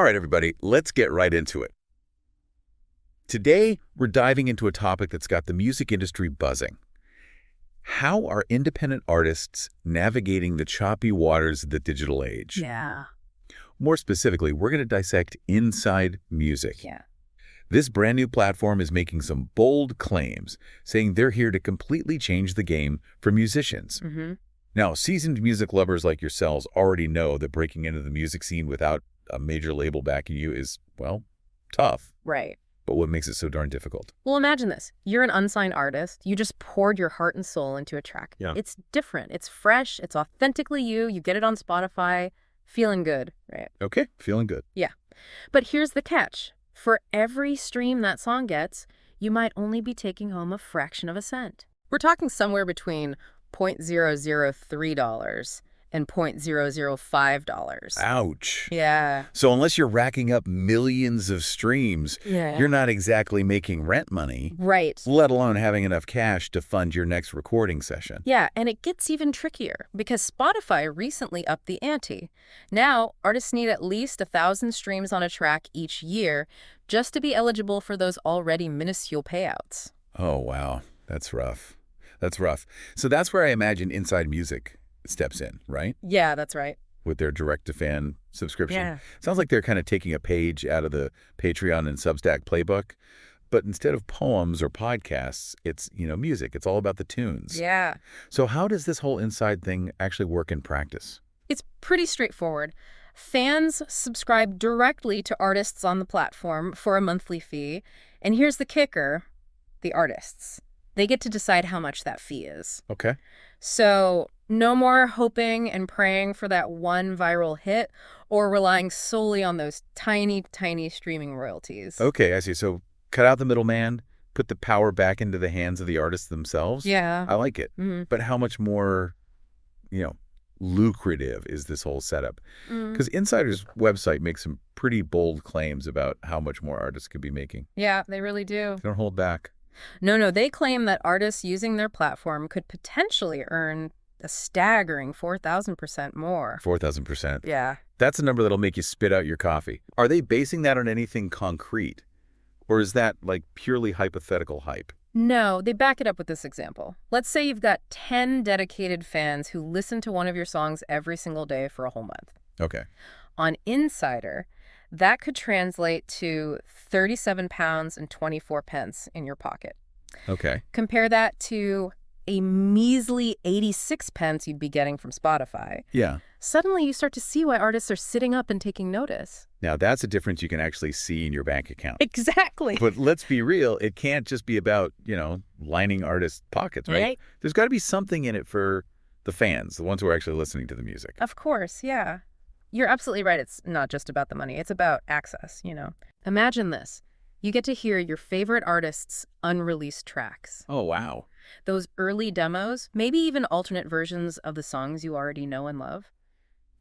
right, everybody, let's get right into it. Today, we're diving into a topic that's got the music industry buzzing. How are independent artists navigating the choppy waters of the digital age? Yeah. More specifically, we're going to dissect Inside Music. Yeah. This brand new platform is making some bold claims, saying they're here to completely change the game for musicians. Mm-hmm. Now, seasoned music lovers like yourselves already know that breaking into the music scene without a major label backing you is, well, tough. Right. But what makes it so darn difficult? Well, imagine this. You're an unsigned artist. You just poured your heart and soul into a track. Yeah. It's different. It's fresh. It's authentically you. You get it on Spotify. Feeling good, right? Okay, feeling good. Yeah. But here's the catch. For every stream that song gets, you might only be taking home a fraction of a cent. We're talking somewhere between $0.003 and $0.005. Ouch. Yeah. So unless you're racking up millions of streams, Yeah. you're not exactly making rent money, Right. let alone having enough cash to fund your next recording session. Yeah, and it gets even trickier because Spotify recently upped the ante. Now, artists need at least 1,000 streams on a track each year just to be eligible for those already minuscule payouts. Oh, wow. That's rough. That's rough. So that's where I imagine Inside Music steps in, right? Yeah, that's right. With their direct-to-fan subscription. Yeah. Sounds like they're kind of taking a page out of the Patreon and Substack playbook. But instead of poems or podcasts, it's, music. It's all about the tunes. Yeah. So how does this whole Inside thing actually work in practice? It's pretty straightforward. Fans subscribe directly to artists on the platform for a monthly fee. And here's the kicker, the artists. They get to decide how much that fee is. Okay. So no more hoping and praying for that one viral hit or relying solely on those tiny, tiny streaming royalties. Okay, I see. So cut out the middleman, put the power back into the hands of the artists themselves? Yeah. I like it. Mm-hmm. But how much more, lucrative is this whole setup? Because Insider's website makes some pretty bold claims about how much more artists could be making. Yeah, they really do. They don't hold back. No, they claim that artists using their platform could potentially earn a staggering 4,000% more. 4,000%. Yeah. That's a number that'll make you spit out your coffee. Are they basing that on anything concrete? Or is that like purely hypothetical hype? No, they back it up with this example. Let's say you've got 10 dedicated fans who listen to one of your songs every single day for a whole month. Okay. On Insider, that could translate to £37.24 in your pocket. Okay. Compare that to a measly 86 pence you'd be getting from Spotify. Yeah. Suddenly you start to see why artists are sitting up and taking notice. Now, that's a difference you can actually see in your bank account. Exactly. But let's be real, it can't just be about, lining artists' pockets, right? There's got to be something in it for the fans, the ones who are actually listening to the music. Of course, yeah. You're absolutely right. It's not just about the money. It's about access, Imagine this. You get to hear your favorite artists' unreleased tracks. Oh, wow. Those early demos, maybe even alternate versions of the songs you already know and love.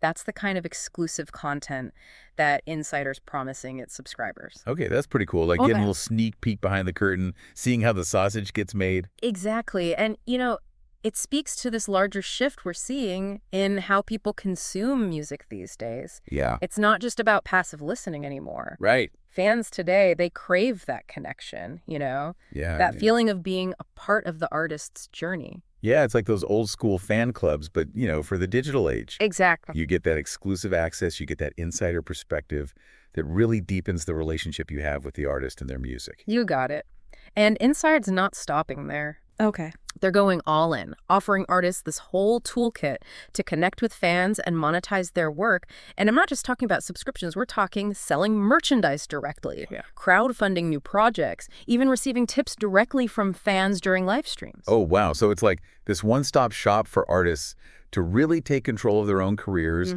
That's the kind of exclusive content that Insider's promising its subscribers. Okay, that's pretty cool. Like getting a little sneak peek behind the curtain, seeing how the sausage gets made. Exactly. And, it speaks to this larger shift we're seeing in how people consume music these days. Yeah. It's not just about passive listening anymore. Right. Fans today, they crave that connection, Yeah. that feeling of being a part of the artist's journey. Yeah, it's like those old school fan clubs, but, for the digital age. Exactly. You get that exclusive access, you get that insider perspective that really deepens the relationship you have with the artist and their music. You got it. And Inside's not stopping there. Okay. They're going all in, offering artists this whole toolkit to connect with fans and monetize their work. And I'm not just talking about subscriptions. We're talking selling merchandise directly, crowdfunding new projects, even receiving tips directly from fans during live streams. Oh, wow. So it's like this one-stop shop for artists to really take control of their own careers,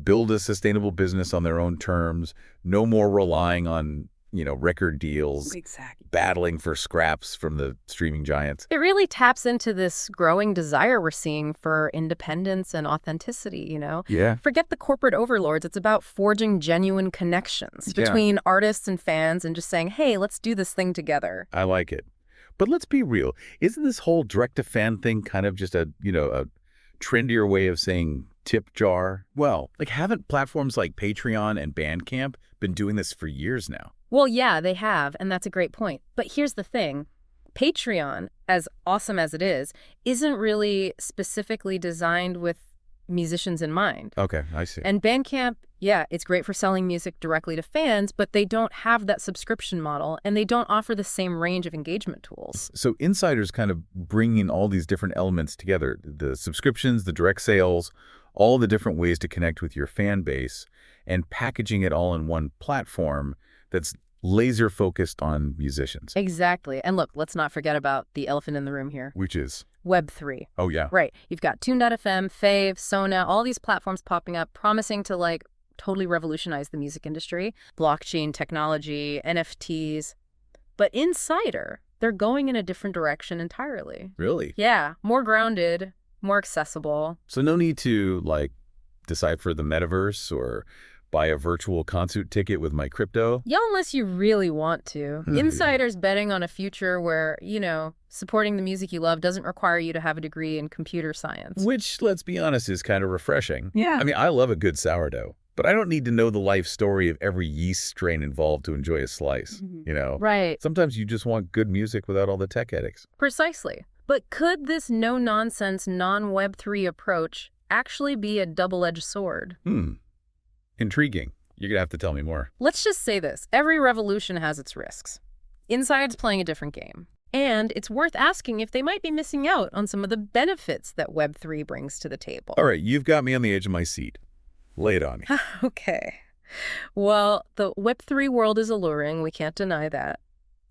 build a sustainable business on their own terms, no more relying on record deals, Exactly. battling for scraps from the streaming giants. It really taps into this growing desire we're seeing for independence and authenticity, Yeah. Forget the corporate overlords. It's about forging genuine connections between artists and fans and just saying, hey, let's do this thing together. I like it. But let's be real. Isn't this whole direct-to-fan thing kind of just a trendier way of saying tip jar. Well, like haven't platforms like Patreon and Bandcamp been doing this for years now? Well, yeah, they have, and that's a great point. But here's the thing. Patreon, as awesome as it is, isn't really specifically designed with musicians in mind. Okay, I see. And Bandcamp, yeah, it's great for selling music directly to fans, but they don't have that subscription model, and they don't offer the same range of engagement tools. So Insider's kind of bringing all these different elements together, the subscriptions, the direct sales, all the different ways to connect with your fan base, and packaging it all in one platform that's laser focused on musicians. Exactly. And look, let's not forget about the elephant in the room here. Which is? Web3. Oh, yeah. Right. You've got Tune.fm, Fave, Sona, all these platforms popping up, promising to, like, totally revolutionize the music industry. Blockchain technology, NFTs. But Insider, they're going in a different direction entirely. Really? Yeah. More grounded, more accessible. So no need to, like, decipher the metaverse or buy a virtual concert ticket with my crypto? Yeah, unless you really want to. Insider's betting on a future where, supporting the music you love doesn't require you to have a degree in computer science. Which, let's be honest, is kind of refreshing. Yeah. I mean, I love a good sourdough, but I don't need to know the life story of every yeast strain involved to enjoy a slice, Right. Sometimes you just want good music without all the tech headaches. Precisely. But could this no-nonsense, non-Web3 approach actually be a double-edged sword? Intriguing. You're going to have to tell me more. Let's just say this. Every revolution has its risks. Inside's playing a different game. And it's worth asking if they might be missing out on some of the benefits that Web3 brings to the table. All right, you've got me on the edge of my seat. Lay it on me. Okay. Well, the Web3 world is alluring. We can't deny that.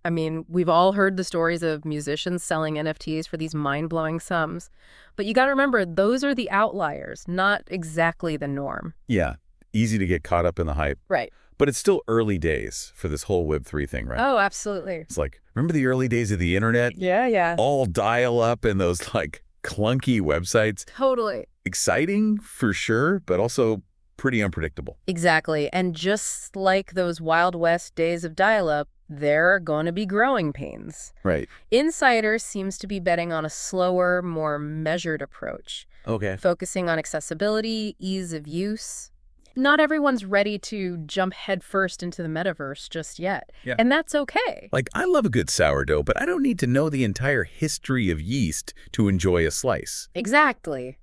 I mean, we've all heard the stories of musicians selling NFTs for these mind-blowing sums. But you got to remember, those are the outliers, not exactly the norm. Yeah, easy to get caught up in the hype. Right. But it's still early days for this whole Web3 thing, right? Oh, absolutely. It's like, remember the early days of the internet? Yeah. All dial-up and those, like, clunky websites? Totally. Exciting, for sure, but also pretty unpredictable. Exactly. And just like those Wild West days of dial-up, there are going to be growing pains. Right. Insider seems to be betting on a slower, more measured approach. Okay. Focusing on accessibility, ease of use. Not everyone's ready to jump headfirst into the metaverse just yet. Yeah. And that's okay. Like, I love a good sourdough, but I don't need to know the entire history of yeast to enjoy a slice. Exactly.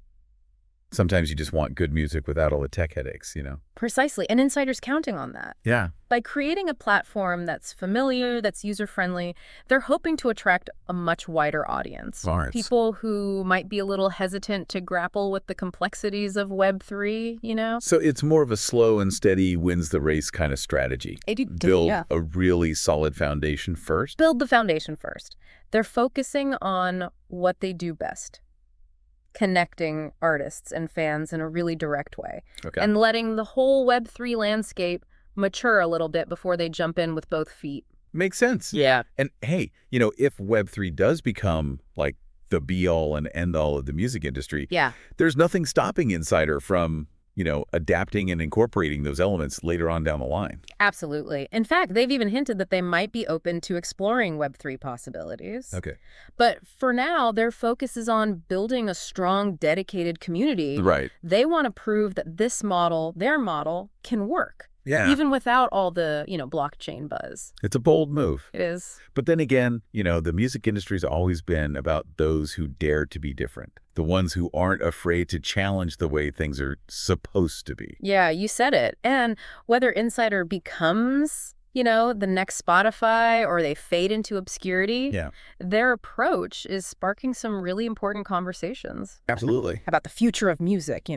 Sometimes you just want good music without all the tech headaches, Precisely. And Insider's counting on that. Yeah. By creating a platform that's familiar, that's user-friendly, they're hoping to attract a much wider audience. Smart. People who might be a little hesitant to grapple with the complexities of Web3, So it's more of a slow and steady wins the race kind of strategy. Build a really solid foundation first. Build the foundation first. They're focusing on what they do best. Connecting artists and fans in a really direct way. Okay. And letting the whole Web3 landscape mature a little bit before they jump in with both feet. Makes sense. Yeah. And hey, if Web3 does become like the be-all and end-all of the music industry, there's nothing stopping Insider from, adapting and incorporating those elements later on down the line. Absolutely. In fact, they've even hinted that they might be open to exploring Web3 possibilities. Okay. But for now, their focus is on building a strong, dedicated community. Right. They want to prove that this model, their model, can work. Yeah. Even without all the, blockchain buzz. It's a bold move. It is. But then again, the music industry's always been about those who dare to be different. The ones who aren't afraid to challenge the way things are supposed to be. Yeah, you said it. And whether Insider becomes, the next Spotify or they fade into obscurity, their approach is sparking some really important conversations. Absolutely. About the future of music,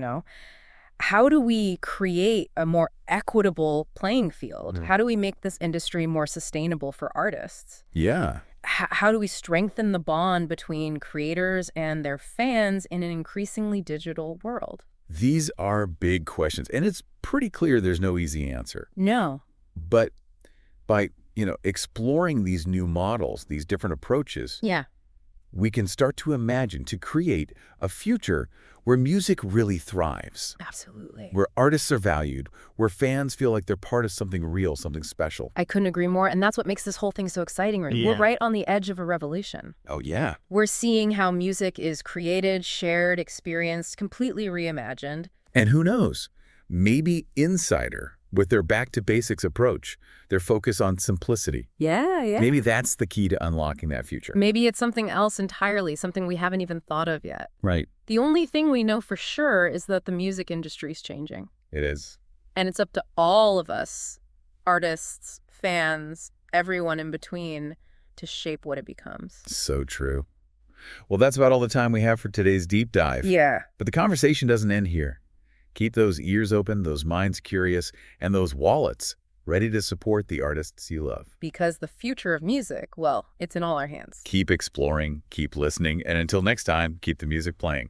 How do we create a more equitable playing field? How do we make this industry more sustainable for artists? Yeah. How do we strengthen the bond between creators and their fans in an increasingly digital world? These are big questions, and it's pretty clear there's no easy answer. No. But by, exploring these new models, these different approaches, we can start to imagine, to create a future where music really thrives. Absolutely. Where artists are valued, where fans feel like they're part of something real, something special. I couldn't agree more. And that's what makes this whole thing so exciting. Right? We're right on the edge of a revolution. Oh, yeah. We're seeing how music is created, shared, experienced, completely reimagined. And who knows, maybe INSIDR, with their back-to-basics approach, their focus on simplicity. Yeah. Maybe that's the key to unlocking that future. Maybe it's something else entirely, something we haven't even thought of yet. Right. The only thing we know for sure is that the music industry is changing. It is. And it's up to all of us, artists, fans, everyone in between, to shape what it becomes. So true. Well, that's about all the time we have for today's deep dive. Yeah. But the conversation doesn't end here. Keep those ears open, those minds curious, and those wallets ready to support the artists you love. Because the future of music, well, it's in all our hands. Keep exploring, keep listening, and until next time, keep the music playing.